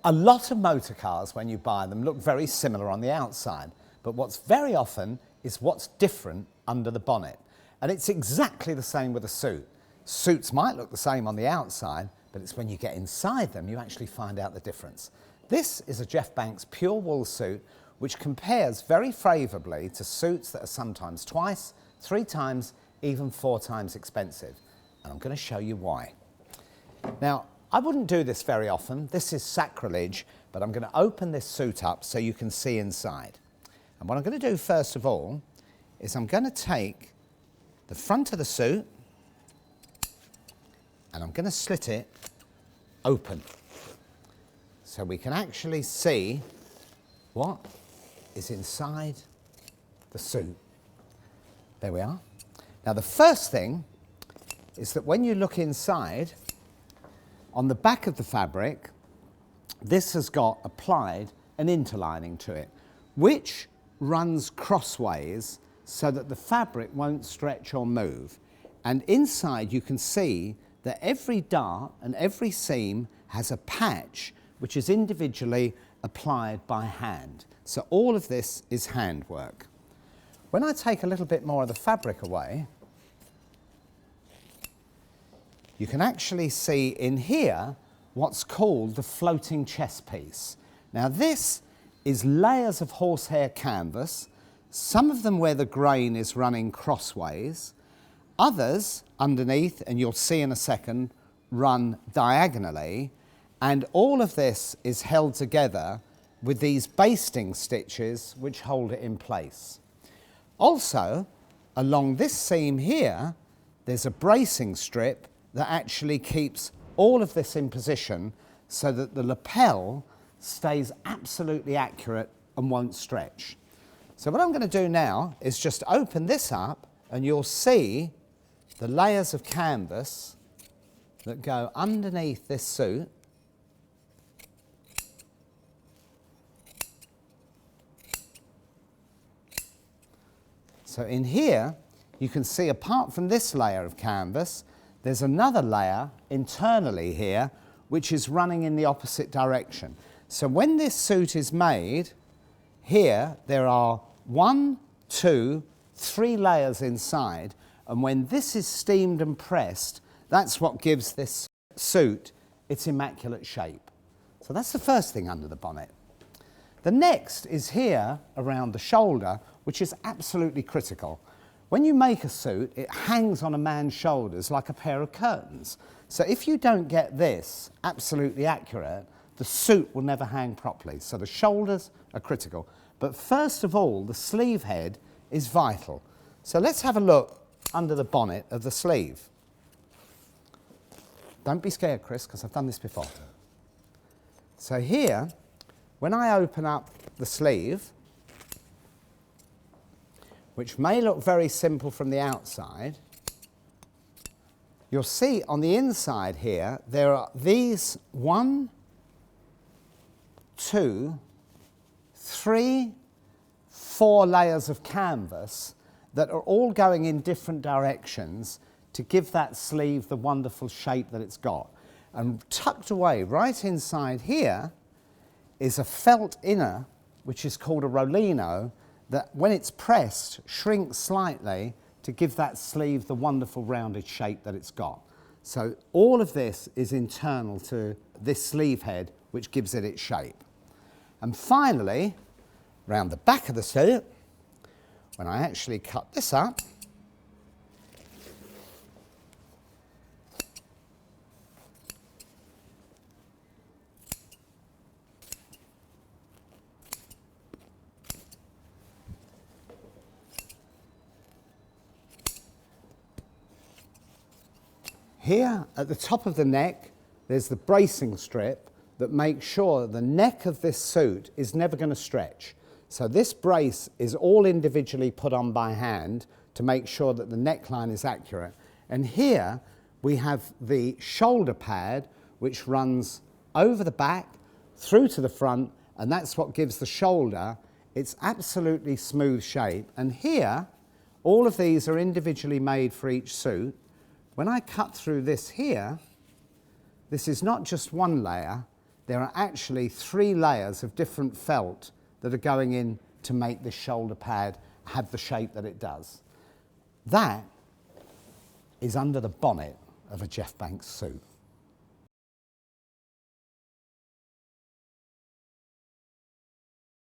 A lot of motor cars, when you buy them, look very similar on the outside, but what's very often is what's different under the bonnet. And it's exactly the same with a suit. Suits might look the same on the outside, but it's when you get inside them you actually find out the difference. This is a Jeff Banks pure wool suit, which compares very favourably to suits that are sometimes twice, 3 times, even 4 times expensive. And I'm going to show you why. Now, I wouldn't do this very often, this is sacrilege, but I'm going to open this suit up so you can see inside. And what I'm going to do first of all is I'm going to take the front of the suit and I'm going to slit it open so we can actually see what is inside the suit. There we are. Now the first thing is that when you look inside, on the back of the fabric, this has got applied an interlining to it, which runs crossways so that the fabric won't stretch or move. And inside you can see that every dart and every seam has a patch which is individually applied by hand. So all of this is handwork. When I take a little bit more of the fabric away, you can actually see in here what's called the floating chess piece. Now this is layers of horsehair canvas, some of them where the grain is running crossways, others underneath, and you'll see in a second, run diagonally, and all of this is held together with these basting stitches which hold it in place. Also, along this seam here, there's a bracing strip that actually keeps all of this in position so that the lapel stays absolutely accurate and won't stretch. So what I'm going to do now is just open this up and you'll see the layers of canvas that go underneath this suit. So in here you can see, apart from this layer of canvas, there's another layer internally here which is running in the opposite direction. So when this suit is made, here there are 1, 2, 3 layers inside, and when this is steamed and pressed, that's what gives this suit its immaculate shape. So that's the first thing under the bonnet. The next is here around the shoulder, which is absolutely critical. When you make a suit, it hangs on a man's shoulders like a pair of curtains. So if you don't get this absolutely accurate, the suit will never hang properly. So the shoulders are critical. But first of all, the sleeve head is vital. So let's have a look under the bonnet of the sleeve. Don't be scared, Chris, because I've done this before. So here, when I open up the sleeve, which may look very simple from the outside, you'll see on the inside here, there are these 1, 2, 3, 4 layers of canvas that are all going in different directions to give that sleeve the wonderful shape that it's got. And tucked away right inside here is a felt inner, which is called a rollino, that when it's pressed shrinks slightly to give that sleeve the wonderful rounded shape that it's got. So all of this is internal to this sleeve head, which gives it its shape. And finally, round the back of the suit, when I actually cut this up, here at the top of the neck, there's the bracing strip that makes sure the neck of this suit is never going to stretch. So this brace is all individually put on by hand to make sure that the neckline is accurate. And here we have the shoulder pad, which runs over the back, through to the front, and that's what gives the shoulder its absolutely smooth shape. And here, all of these are individually made for each suit. When I cut through this here, this is not just one layer, there are actually 3 layers of different felt that are going in to make this shoulder pad have the shape that it does. That is under the bonnet of a Jeff Banks suit.